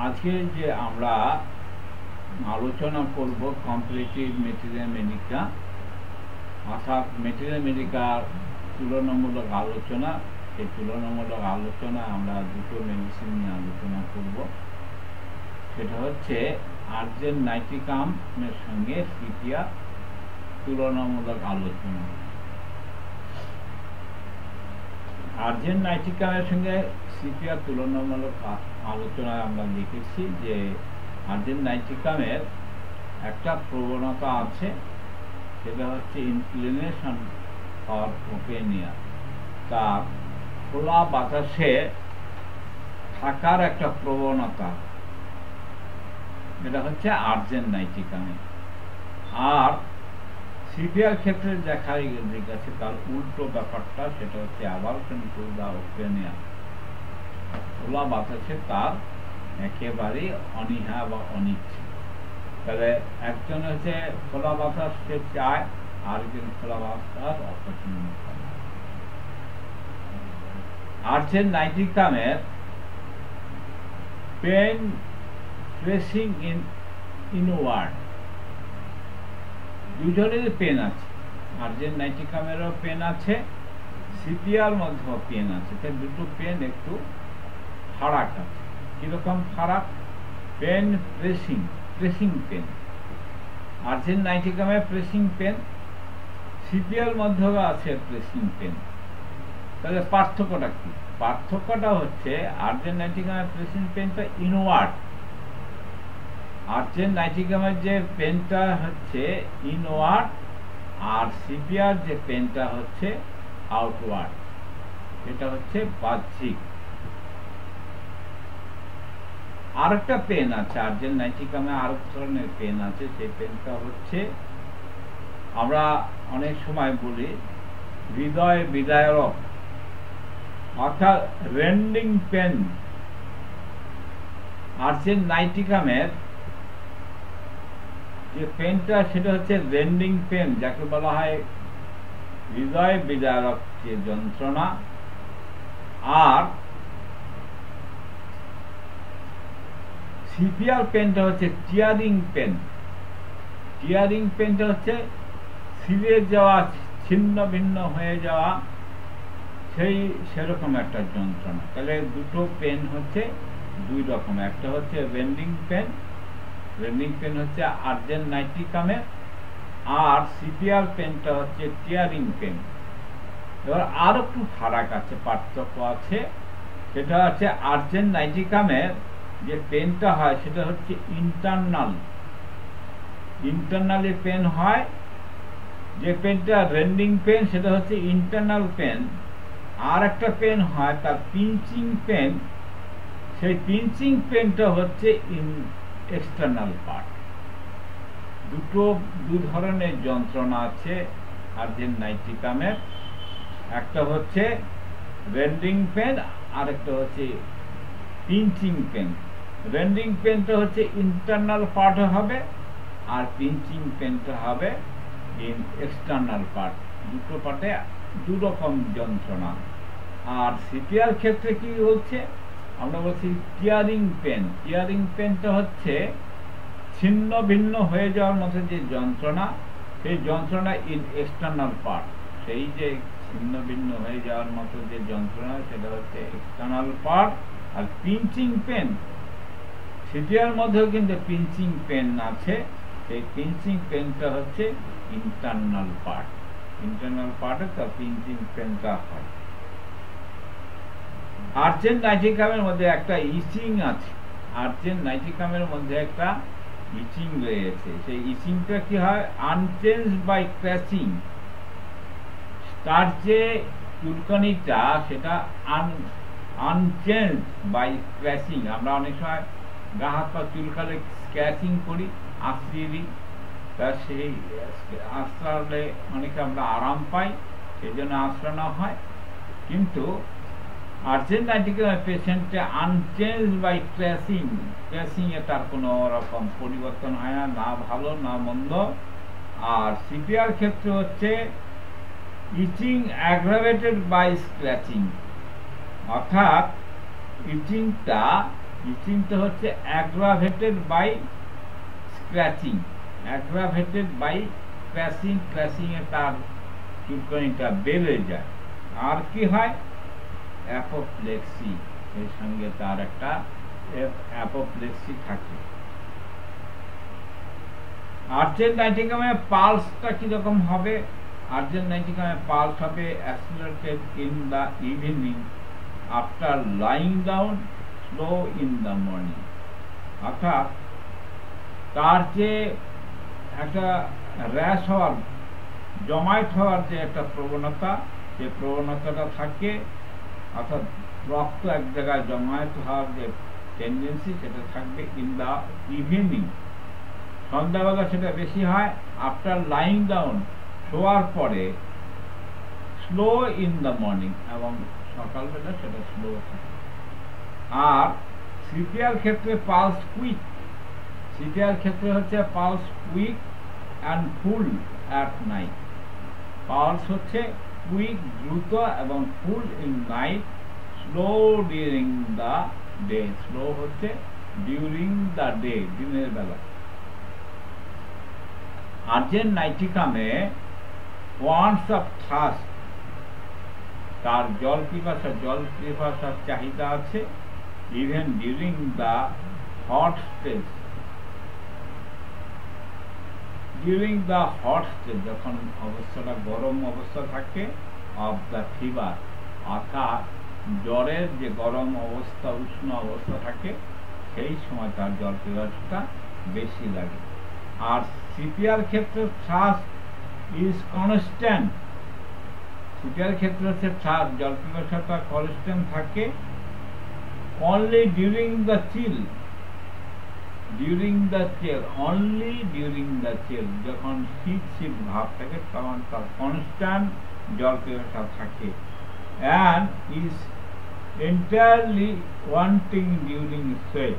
আজকে যে আমরা আলোচনা করব কম্পারেটিভ ম্যাটেরিয়াল মেডিকা, অর্থাৎ ম্যাটেরিয়াল মেডিকার তুলনামূলক আলোচনা। সেই তুলনামূলক আলোচনা আমরা দুটো মেডিসিন নিয়ে আলোচনা করব। সেটা হচ্ছে আর্জেন্ট নাইট্রিকামের সঙ্গে সিপিয়া তুলনামূলক আলোচনা। আর্জেন্ট নাইট্রিকামের সঙ্গে সিপিয়া তুলনামূলক আলোচনায় আমরা দেখেছি যে আর্জেন্ট নাইট্রিকামের একটা প্রবণতা আছে, সেটা হচ্ছে ইনক্লিনেশন অর ওপেনিয়া, তার খোলা বাতাসে থাকার একটা প্রবণতা, এটা হচ্ছে আর্জেন্ট নাইট্রিকামে। আর সিপিয়ার ক্ষেত্রে দেখা গেছে তার উল্টো ব্যাপারটা, সেটা হচ্ছে অ্যাভারশন টু দ্য ওপেনিয়া, খোলা বাতাসে তার একেবারেই অনীহা বা অনিচ্ছা। তাহলে একজন হচ্ছে খোলা বাতাস সে চায়, আরেকজন খোলা বাতাস অপছন্দ করে। আর্জেন্ট নাইট্রিকামের পেন প্রেসিং ইনওয়ার্ড, দুজনের পেন আছে। আর্জেন্ট নাইট্রিকামেরও পেন আছে, সিপিয়ার মধ্যেও পেন আছে। তাই দুটো পেন একটু ফারাক আছে। কিরকম ফারাক? পেন প্রেসিং পেন, আর্জেন্ট নাইট্রিকামে প্রেসিং পেন, সিপিয়ার মধ্যেও আছে প্রেসিং পেন। তাহলে পার্থক্যটা কি? পার্থক্যটা হচ্ছে আর্জেন্ট নাইট্রিকামের প্রেসিং পেনটা ইনওয়ার্ড, আর্জেন্ট নাইট্রিকামের যে পেনটা হচ্ছে ইনওয়ার্ড, আর সিপিয়ার যে পেনটা হচ্ছে আউটওয়ার্ড, এটা হচ্ছে বাহ্যিক। আরেকটা পেন আছে আর্জেন্ট নাইট্রিকামে, আরেক ধরনের পেন আছে। সেই পেনটা হচ্ছে আমরা অনেক সময় বলি হৃদয় বিদারক, অর্থাৎ রেন্ডিং পেন। আর্জেন্ট নাইট্রিকামের যে পেনটা সেটা হচ্ছে রেন্ডিং পেন, যাকে বলা হয় হৃদয় বিদারক যে যন্ত্রণা। আর সিপিয়ার পেনটা হচ্ছে টিয়ারিং পেন। টিয়ারিং পেনটা হচ্ছে ছিঁড়ে যাওয়া, ছিন্ন ভিন্ন হয়ে যাওয়া, সেরকম একটা যন্ত্রণা। তাহলে দুটো পেন হচ্ছে দুই রকম। একটা হচ্ছে রেন্ডিং পেন, রেন্ডিং পেন হচ্ছে আর্জেন্ট নাইট্রিকামের, আর সিপিয়ার পেনটা হচ্ছে টিয়ারিং পেন। এবার আর একটু ফারাক আছে, পার্থক্য আছে। সেটা হচ্ছে আর্জেন্ট নাইট্রিকামের যে পেনটা হয় সেটা হচ্ছে ইন্টারনালি পেন হয়। যে পেনটা রেন্ডিং পেন সেটা হচ্ছে ইন্টারনাল পেন। আর একটা পেন হয় তার পিঞ্চিং পেন, সেই পিঞ্চিং পেনটা হচ্ছে এক্সটার্নাল পার্ট। দু ধরনের যন্ত্রণা আছে আর্জেন্ট নাইট্রিকামের, একটা হচ্ছে রেন্ডিং পেন, আর একটা হচ্ছে পিঞ্চিং পেন। রেন্ডিং পেনটা হচ্ছে ইন্টারনাল পার্ট হবে, আর পিঞ্চিং পেনটা হবে এক্সটার্নাল পার্ট। দুটো পার্টে দু রকম যন্ত্রণা। আর সিপিয়ার ক্ষেত্রে কি হচ্ছে, আমরা বলছি টিয়ারিং পেন। টিয়ারিং পেনটা হচ্ছে ছিন্ন ভিন্ন হয়ে যাওয়ার মতো যে যন্ত্রণা, সেই যন্ত্রণা এক্সটার্নাল পার্ট। সেই যে ছিন্ন ভিন্ন হয়ে যাওয়ার মতো যে যন্ত্রণা, সেটা হচ্ছে এক্সটার্নাল পার্ট। আর পিঞ্চিং পেন, সিপিয়ার মধ্যেও কিন্তু পিঞ্চিং পেন আছে, সেই পিঞ্চিং পেনটা হচ্ছে ইন্টারনাল পার্ট। ইন্টারনাল পার্টে তার পিঞ্চিং পেনটা হয়। আর্জেন্ট নাইট্রিকামের মধ্যে একটা ইচিং আছে, আর্জেন্ট নাইট্রিকামের মধ্যে একটা ইচিং রয়েছে। সেই ইচিংটা কি হয়? Unchanged by scratching. তার যে চুলকানিটা সেটা আনচেঞ্জ বাই ক্র্যাচিং। আমরা অনেক সময় গা হাত পা চুলকালে স্ক্র্যাচিং করি, আঁচড়িয়ে দিই, তা সেই আঁচড়ালে অনেকে আমরা আরাম পাই, সেই জন্য আঁচড়ানো হয়। কিন্তু আর্জেন্ট নাইট্রিকামের পেশেন্টে আনচেঞ্জ বাই ক্র্যাচিং এ তার কোনো রকম পরিবর্তন হয় না, না ভালো না মন্দ। আর সিপিয়ার ক্ষেত্রে হচ্ছে ইচিং অ্যাগ্রাভেটেড বাই স্ক্র্যাচিং, অর্থাৎ ইচিংটা ইচিংটা হচ্ছে aggravated by scratching, aggravated by scratching, ক্র্যাশিংয়ে তার চুলকানিটা বেড়ে যায়। আর কি হয়? অ্যাপোপ্লেক্সি, এর সঙ্গে তার একটা অ্যাপোপ্লেক্সি থাকে। আর্জেন্ট নাইটিকামে পালসটা কিরকম হবে? আর্জেন্ট নাইটিকামে পালস হবে accelerated in the evening after lying down, slow in the morning. অর্থাৎ তার যে একটা র্যাশ হওয়ার, জমায়েত হওয়ার যে একটা প্রবণতা, যে প্রবণতাটা থাকে, অর্থাৎ রক্ত এক জায়গায় জমায়েত হওয়ার যে টেন্ডেন্সি, সেটা থাকবে ইন দ্য ইভিনিং, সন্ধ্যাবেলা সেটা বেশি হয়। আফটার লাইং ডাউন, শোয়ার পরে, স্লো ইন দ্য মর্নিং, এবং সকালবেলা সেটা স্লো থাকে। আর সিপিআর ক্ষেত্রে পালস কুইক, সিপিআর ক্ষেত্রে হচ্ছে pulse quick and full at night. Pulse হচ্ছে কুইক, দ্রুত, এবং full in night, slow during the day, slow হচ্ছে ডিউরিং দ্য ডে, দিনের বেলা। আর্জেন্ট নাইটিকামে ওয়ান্টস অফ থার্স্ট, তার জল পিপাসার চাহিদা আছে, even during the hot stage, during the hot stage, যখন অবস্থাটা গরম অবস্থা থাকে, অফ দ্য ফিভার, অর্থাৎ জ্বরের যে গরম অবস্থা, উষ্ণ অবস্থা থাকে, সেই সময় তার জল পিপাসাটা বেশি লাগে। আর সিপিআর ক্ষেত্রে থ্রাস্ট ইজ কনস্ট্যান্ট, সিপিআর ক্ষেত্রে হচ্ছে থ্রাস্ট, জল পিপাসাটা কনস্ট্যান্ট থাকে, only during the chill, during the chill, only during the chill, যখন শীত শীত ভাব থাকে তখন তার কনস্ট্যান্ট জল পিপাসা থাকে, and is entirely wanting during sweat.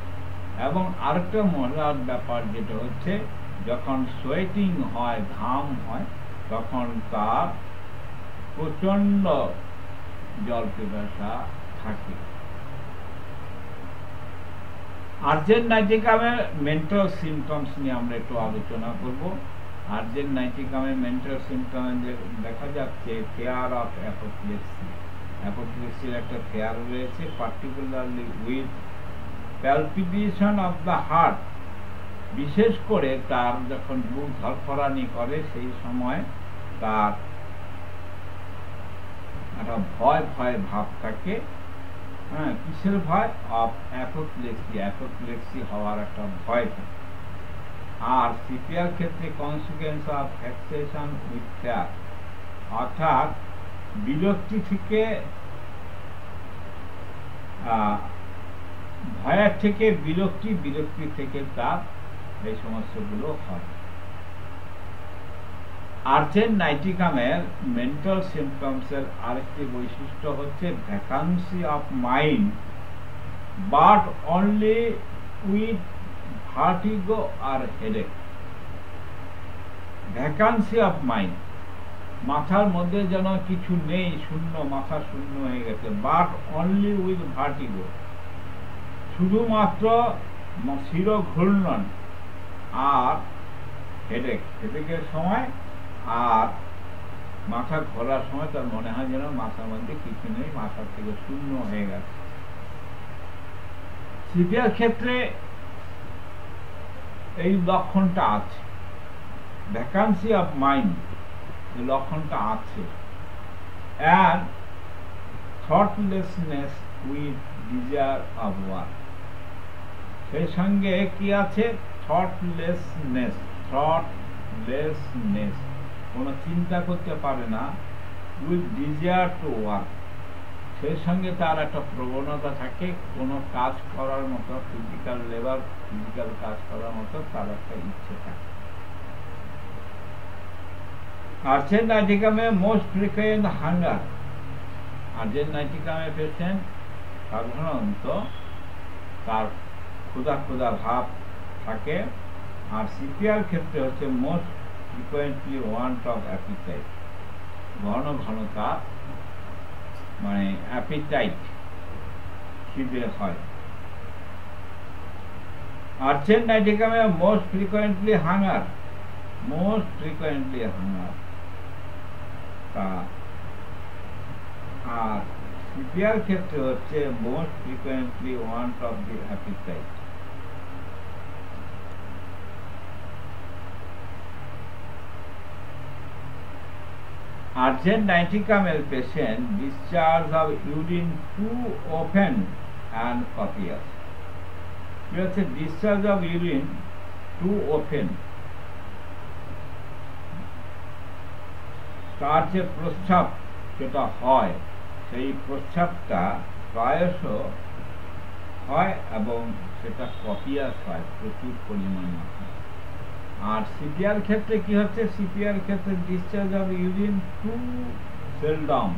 এবং আরেকটা মজার ব্যাপার যেটা হচ্ছে, যখন সোয়েটিং হয়, ঘাম হয়, তখন তার প্রচন্ড জল পিপাসা থাকে। আর্জেন্ট নাইটিকামে মেন্টাল সিমটমস নিয়ে আমরা একটু আলোচনা করব। আর্জেন্ট নাইটিকামে মেন্টাল সিমটম দেখা যাচ্ছে ফেয়ার অফ অ্যাপোপ্লেক্সি, অ্যাপোপ্লেক্সির একটা ফেয়ার রয়েছে, particularly with palpitation of the heart, বিশেষ করে তার যখন বুক ধরফরানি করে সেই সময় তার একটা ভয় ভয় ভাব থাকে। হ্যাঁ, কিসের ভয়? অফ অ্যাপোপ্লেক্সি, অ্যাপোপ্লেক্সি হওয়ার একটা ভয় থাকে। আর সিপিআর ক্ষেত্রে কনসিকুয়েন্স অফ ফ্যাক্সেশন উইথ ফেয়ার, অর্থাৎ বিরক্তি থেকে, ভয়ের থেকে বিরক্তি, বিরক্তি থেকে তার এই সমস্যাগুলো হয়। আর্জেন্ট নাইটিকামের মেন্টাল সিমটমসের আরেকটি বৈশিষ্ট্য হচ্ছে vacancy of mind, but only with vertigo আর হেডেক। ভ্যাকান্সি অফ মাইন্ড, মাথার মধ্যে যেন কিছু নেই, শূন্য, মাথা শূন্য হয়ে গেছে, বাট অনলি উইথ ভার্টিগো, শুধুমাত্র শির ঘূর্ণন আর হেডেক, হেডেকের সময় আর মাথা ঘোরার সময় তার মনে হয় যেন মাথার মধ্যে কিছু নেই, মাথা থেকে শূন্য হয়ে গেছে। সিপিআর ক্ষেত্রে এই লক্ষণটা আছে, ভ্যাকান্সি অফ মাইন্ড, এই লক্ষণটা আছে, and thoughtlessness with desire of work, সেই সঙ্গে কি আছে? থটলেসনেস, থটলেসনেস, কোনো চিন্তা করতে পারে না, উইথ ডিজায়ার টু ওয়ার্ক, সেই সঙ্গে তার একটা প্রবণতা থাকে কোনো কাজ করার মতো, ফিজিক্যাল লেবার, ফিজিক্যাল কাজ করার মতো তার একটা ইচ্ছে থাকে। আর্জেন্ট নাইটিকামে মোস্ট ফ্রিকুয়েন্ট হাঙ্গার, আর্জেন্ট নাইটিকামে পেশেন্ট সাধারণত তার ক্ষুধা ক্ষুধা ভাব থাকে। আর সিপিআর ক্ষেত্রে হচ্ছে most frequently want of appetite, ঘন ঘন তার মানে অ্যাপিটাইট, খিদে হয়। Urgent niticum most frequently hunger আর সিপিআর ক্ষেত্রে হচ্ছে most frequently want of the appetite. Urgent niticum patient discharge of urine too often and copious. Discharge of urine too often, তার যে প্রস্রাব যেটা হয় সেই প্রস্রাবটা প্রায়শ হয় এবং সেটা কপিয়াস হয়, প্রচুর পরিমাণে হয়। আর সিপিআর ক্ষেত্রে কি হচ্ছে, সিপিআর ক্ষেত্রে discharge of urine too seldom,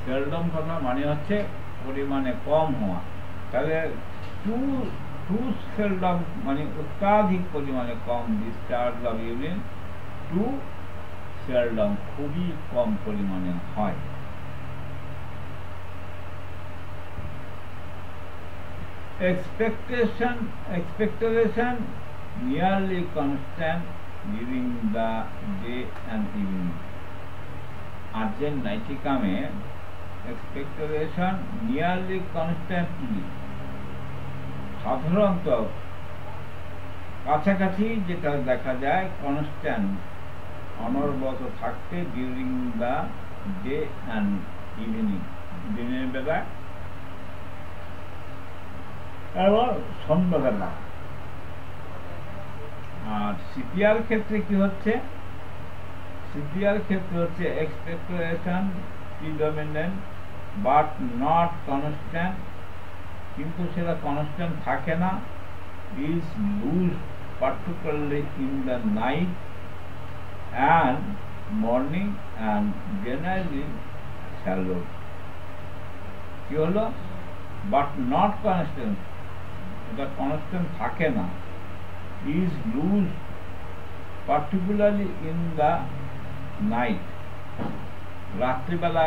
seldom কথা মানে হচ্ছে পরিমাণে কম হওয়া, তাহলে টু সেলডম মানে অত্যাধিক পরিমাণে কম, discharge of urine too seldom খুবই কম পরিমাণে হয়। expectoration nearly constant during the day and evening. Urgent niticum expectoration nearly constantly, সাধারণত কাছাকাছি যেটা দেখা যায়, কনস্ট্যান্ট অনবরত থাকতে during the day and evening, দিনের বেলা এবং সন্ধ্যাবেলা। আর সিপিআর ক্ষেত্রে কি হচ্ছে, সিপিআর ক্ষেত্রে হচ্ছে expectoration predominant but not constant, কিন্তু সেটা কনস্ট্যান্ট থাকে না, is loose particularly in the night and morning and generally shallow. কি হলো, বাট নট কনস্ট্যান্ট, এটা কনস্ট্যান্ট থাকে না, is loose particularly in the night, রাত্রিবেলা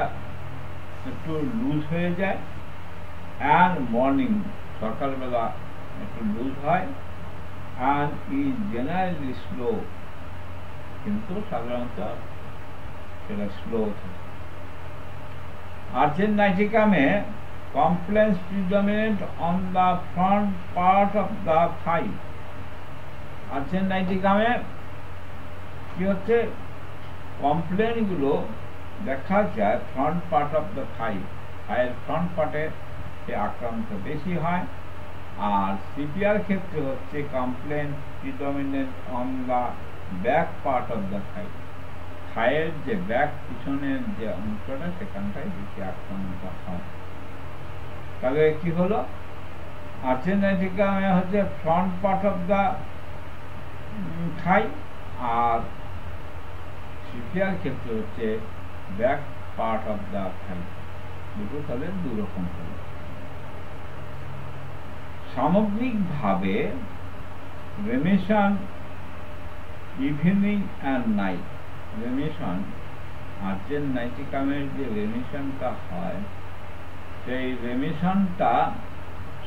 একটু লুজ হয়ে যায়, and morning সকালবেলা একটু লুজ হয়, and is generally slow, কিন্তু সাধারণত সেটা স্লো থাকে। Urgent niticum complaints predominant on the front part of the thigh. Urgent niticum কি হচ্ছে, কমপ্লেন গুলো দেখা যায় front part of the thigh, থাইয়ের ফ্রন্ট পার্টে সে আক্রান্ত বেশি হয়। আর সিপিআর ক্ষেত্রে হচ্ছে complaint predominant on the back part of the thigh, থাইয়ের যে ব্যাক পিছনের যে অংশটা সেখানটায় বেশি আক্রান্ত হয়। তবে কি হলো, আর্জেন্ট নাইটিকাম হচ্ছে front part of the thigh, আর সিপিআর ক্ষেত্রে হচ্ছে back part of the thigh, দুটো তাহলে দুরকম হলো। সামগ্রিকভাবে remission evening and night, remission আর্জেন্ট নাইটিকামের যে রেমিশনটা হয় সেই রেমিশনটা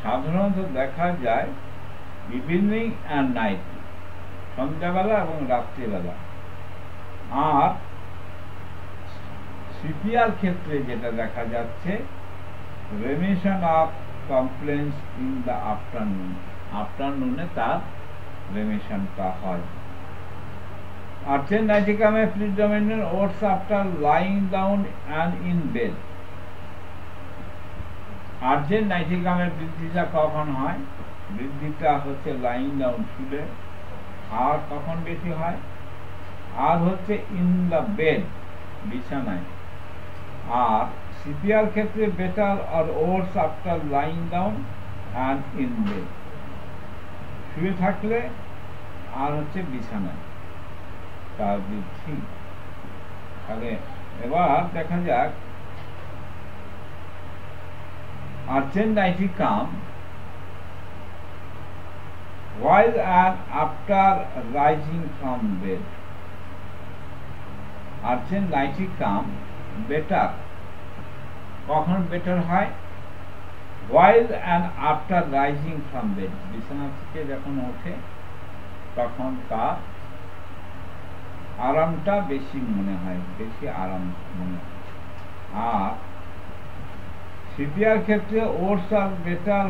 সাধারণত দেখা যায় ইভিনিং অ্যান্ড নাইট, সন্ধ্যাবেলা এবং রাত্রিবেলা। আর সিপিআর ক্ষেত্রে যেটা দেখা যাচ্ছে remission of complaints in the afternoon, আফটারনুনে তার রেমিশনটা হয়। Urgent niticum predominant odds after lying down and in bed. Urgent niticum বৃদ্ধিটা কখন হয়, বৃদ্ধিটা হচ্ছে লাইং ডাউন, শুলে, আর কখন বেশি হয়, আর হচ্ছে ইন দ্য বেড, বিছানায়। আর সিপিআর ক্ষেত্রে বেটার আর worse after lying down and in bed, শুয়ে থাকলে আর হচ্ছে বিছানায় তার বৃদ্ধি। তাহলে এবার দেখা যাক urgent নাইটিকাম while and after rising from bed. Urgent niticum better, কখন বেটার হয়, while and after rising from bed, বিছানা থেকে যখন ওঠে তখন তার আরামটা বেশি মনে হয়, বেশি আরাম মনে হয়। আর সিপিআর ক্ষেত্রে ওটস আর better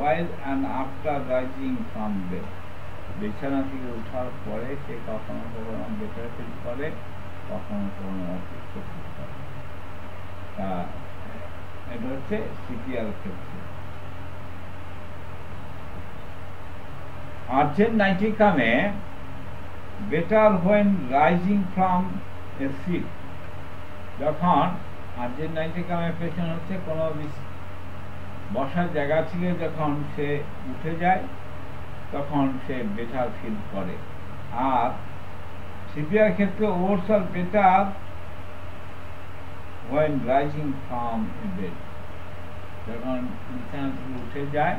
while and after rising from bed, বিছানা থেকে ওঠার পরে সে কখনো কখনো বেটার ফিল করে, কখনো কখনো অসুস্থ ফিল করে। তা এটা হচ্ছে সিপিআর ক্ষেত্রে। আর্জেন্ট নাইটিকামে better when rising from a seat, যখন আর্জেন্ট নাইটিকামে পেশেন্ট হচ্ছে কোনো বসার জায়গা থেকে যখন সে উঠে যায় তখন সে বেটার ফিল করে। আর সিপিআর ক্ষেত্রে ওটস আর better when rising from a bed, যখন বিছানা থেকে উঠে যায়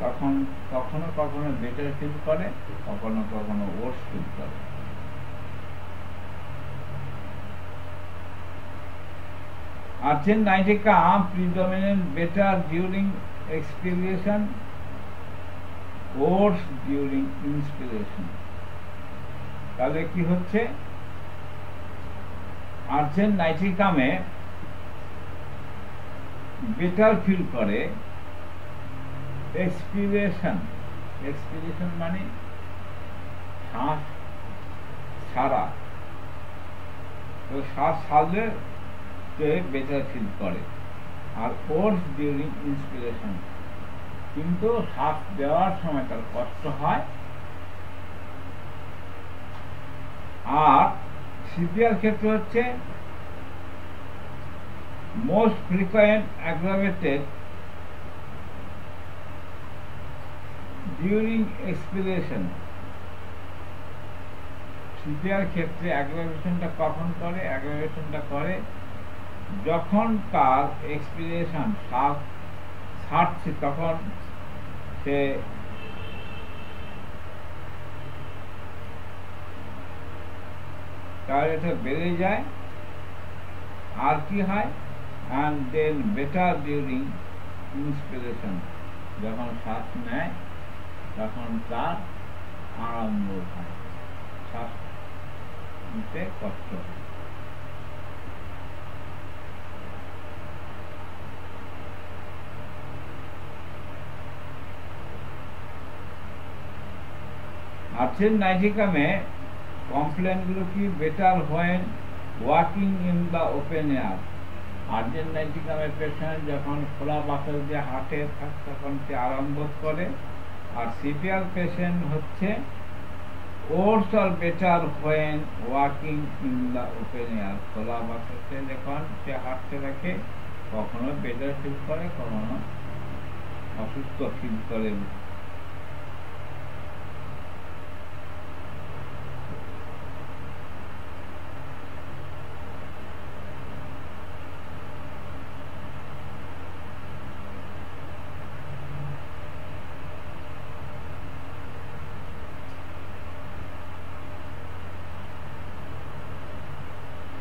তখন কখনো কখনো বেটার ফিল করে, কখনো কখনো ওটস ফিল করে। Urgent নাইটিকাম predominant better during expiration, oats during inspiration। তাহলে কি হচ্ছে, আর্জেন্ট নাইটিকামে বেটার ফিল করে এক্সপিরেশন, এক্সপিরেশন মানে শ্বাস ছাড়া, তো শ্বাস ছাড়লে সে বেটার ফিল করে। আর ওটস ডিউরিং ইন্সপিরেশন, কিন্তু শ্বাস দেওয়ার সময় তার কষ্ট হয়। আর সিপিআর ক্ষেত্রে হচ্ছে most frequent aggravated during expiration. CPR ক্ষেত্রে অ্যাগ্রাভেশনটা কখন করে, অ্যাগ্রাভেশনটা করে যখন তার এক্সপিরেশন শ্বাস ছাড়ছে তখন সে তার এটা বেড়ে যায়। আর কি হয়, and then better during inspiration, যখন শ্বাস নেয় তখন তার আরম্ভ হয়, শ্বাস নিতে কষ্ট হয়। আর্জেন্ট নাইটিকামে কমপ্লেনগুলো কি, better when walking in the open air. আর্জেন্ট নাইটিকামের পেশেন্ট যখন খোলা বাতাস দিয়ে হাঁটে তখন সে আরাম বোধ করে। আর সিপিআর পেশেন্ট হচ্ছে ওটস আর better when walking in the open air, খোলা বাতাসে যখন সে হাঁটতে থাকে কখনো বেটার ফিল করে, কখনো অসুস্থ ফিল করে।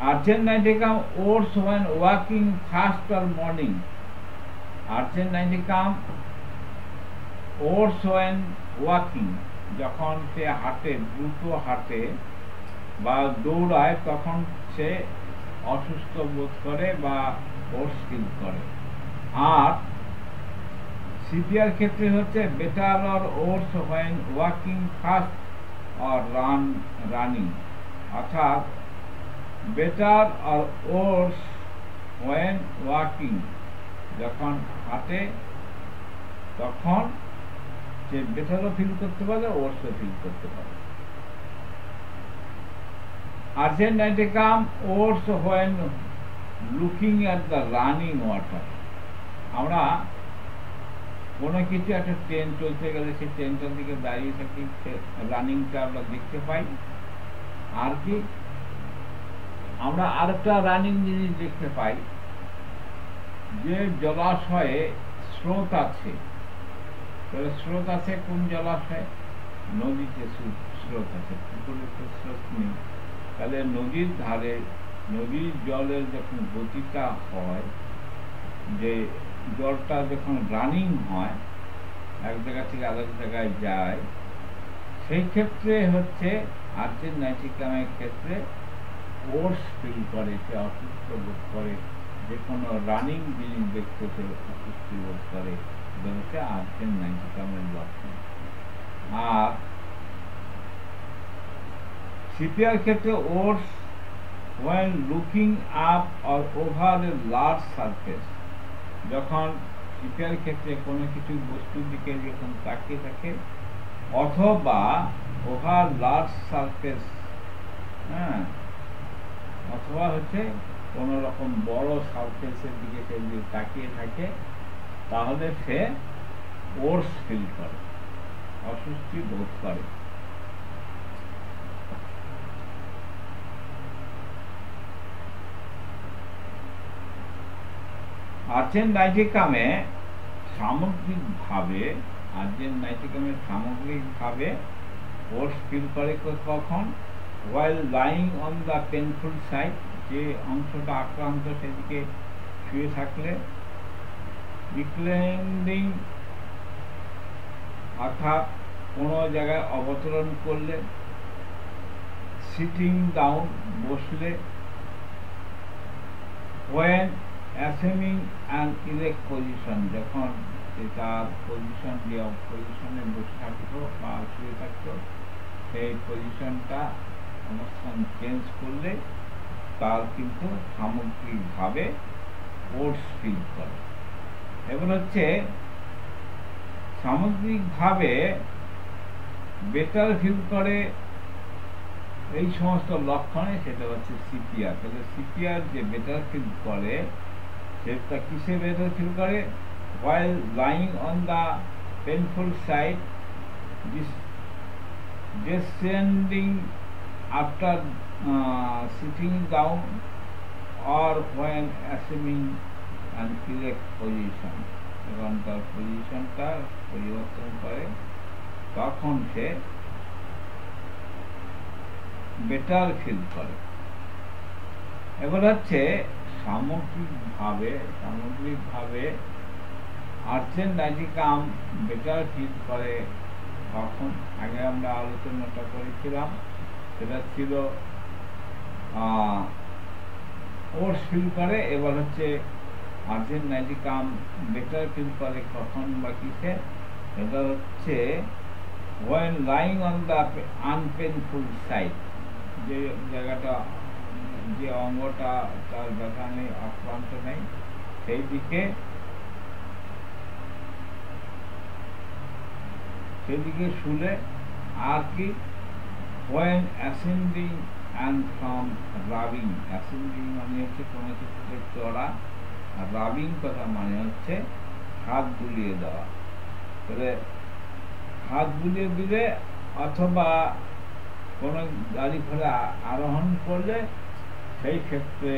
Argent niticum oats when walking fast or morning. Argent niticum oats when walking, যখন সে হাঁটে, দ্রুত হাঁটে বা দৌড়ায় তখন সে অসুস্থ বোধ করে বা ওটস ফিল করে। আর সিপিআর ক্ষেত্রে হচ্ছে better or worse when walking fast or running, অর্থাৎ বেটার আর ওটস when ওয়াকিং, যখন হাঁটে তখন সে বেটারও ফিল করতে পারে, ওটসও ফিল করতে পারে। Urgent নাইটিকাম oats when looking at the running water. আমরা কোনো কিছু একটা ট্রেন চলতে গেলে সেই ট্রেনটার দিকে দাঁড়িয়ে থাকি, রানিংটা আমরা দেখতে পাই। আর কি, আমরা আরেকটা রানিং জিনিস দেখতে পাই, যে জলাশয়ে স্রোত আছে। স্রোত আছে কোন জলাশয়ে? নদীতে স্রোত আছে, পুকুরে তো স্রোত নেই। তাহলে নদীর ধারে নদীর জলের যখন গতিটা হয়, যে জলটা যখন রানিং হয়, এক জায়গা থেকে আরেক জায়গায় যায়, সেই ক্ষেত্রে হচ্ছে আর্জেন্ট নাইট্রিকামের ক্ষেত্রে ওর্স ফিল করে, সে অসুস্থ বোধ করে, যে কোনো রানিং জিনিস দেখতে সে অসুস্থ বোধ করে, এটা হচ্ছে আর্জেন্ট নাইট্রিকামের লক্ষণ। আর সিপিআর ক্ষেত্রে ওর্স when looking up or over a large surface, যখন সিপিআর ক্ষেত্রে কোনো কিছু বস্তুর দিকে যখন তাকিয়ে থাকে, অথবা ওভার লার্জ সারফেস, হ্যাঁ, অথবা হচ্ছে কোনো রকম বড় সারফেসের দিকে সে যদি তাকিয়ে থাকে, তাহলে সে ওর্স ফিল করে, অস্বস্তি বোধ করে। আর্জেন্ট নাইট্রিকামে সামগ্রিকভাবে ওর্স ফিল করে কখন? while lying on the painful side, যে অংশটা আক্রান্ত সেদিকে শুয়ে থাকলে, reclining অর্থাৎ কোনো জায়গায় অবতরণ করলে, সিটিং ডাউন বসলে, when assuming an erect position, যখন তার পজিশনে বসে থাকতো বা শুয়ে থাকতো, সেই পজিশনটা অবস্থান চেঞ্জ করলে তার কিন্তু সামগ্রিকভাবে ওর্স ফিল করে। এবার হচ্ছে সামগ্রিকভাবে বেটার ফিল করে এই সমস্ত লক্ষণে, সেটা হচ্ছে সিপিআর। তাহলে সিপিআর যে বেটার ফিল করে, সেটা কিসে বেটার ফিল করে? while lying on the painful side, descending after sitting down, or when assuming an erect position, যখন তার পজিশনটা পরিবর্তন করে, তখন সে বেটার ফিল করে। এবার হচ্ছে সামগ্রিকভাবে আর্জেন্ট নাইট্রিকাম বেটার ফিল করে কখন? আগে আমরা আলোচনাটা করেছিলাম, সেটা ছিল ওর্স ফিল করে। এবার হচ্ছে আর্জেন্ট নাইট্রিকাম বেটার ফিল করে কখন বা কিসে? এটা হচ্ছে when lying on the unpainful side, যে জায়গাটা, যে অঙ্গটা তার ব্যথা নেই, আক্রান্ত নেই, সেই দিকে শুলে। আর কি? when ascending and from rubbing, ascending মানে হচ্ছে কোনো কিছুতে চড়া, আর রাবিং কথা মানে হচ্ছে হাত বুলিয়ে দেওয়া। তাহলে হাত বুলিয়ে দিলে অথবা কোনো গাড়ি ঘোড়া আরোহণ করলে, সেই ক্ষেত্রে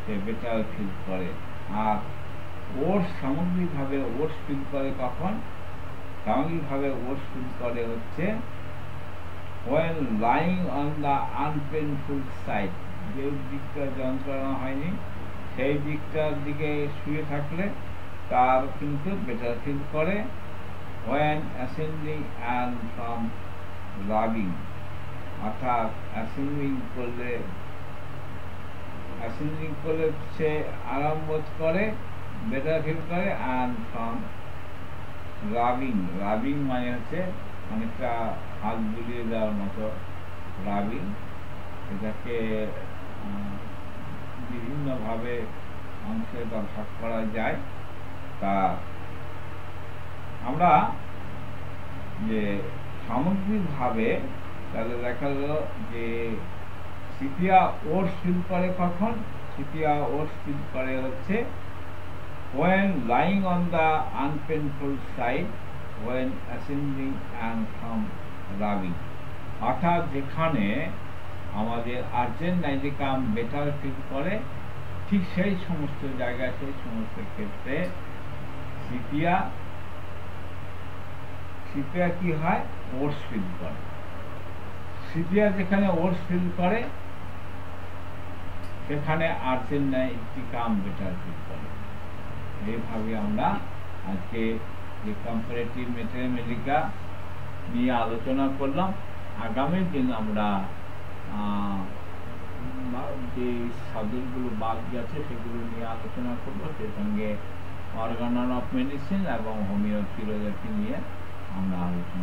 সে বেটার ফিল করে। আর ওর্স সামগ্রিকভাবে ওর্স ফিল করে কখন? সামগ্রিকভাবে ওর্স ফিল করে হচ্ছে when lying on the unpainful side, যে দিকটা যন্ত্রণা হয়নি সেই দিকটার দিকে শুয়ে থাকলে তার কিন্তু বেটার ফিল করে। when ascending and from rubbing, অর্থাৎ অ্যাসেন্ডিং করলে সে আরাম বোধ করে, বেটার ফিল করে। and from রাবিং মানে হচ্ছে অনেকটা হাত বুলিয়ে দেওয়ার মতো রাবিং। এটাকে বিভিন্নভাবে অংশে ভাগ করা যায়। তা আমরা যে সামগ্রিকভাবে তাহলে দেখা গেল যে সিপিআর ওর্স ফিল করে কখন? সিপিআর ওর্স ফিল করে হচ্ছে when lying on the unpainful side, when ascending and from rubbing, অর্থাৎ যেখানে আমাদের আর্জেন্ট নাইট্রিকাম বেটার ফিল করে, ঠিক সেই সমস্ত জায়গায়, সেই সমস্ত ক্ষেত্রে সিপিআর কি হয়? ওর্স ফিল করে। সিপিআর যেখানে ওর্স ফিল করে, সেখানে আর্জেন্ট নাইট্রিকাম বেটার ফিল করে। এইভাবে আমরা আজকে যে কম্পারেটিভ ম্যাথমেটিকা নিয়ে আলোচনা করলাম। আগামী দিন আমরা যে সাবজেক্টগুলো বাদ গেছে সেগুলো নিয়ে আলোচনা করবো, সে সঙ্গে অর্গান অফ মেডিসিন এবং হোমিও ফিলোজফি নিয়ে আমরা আলোচনা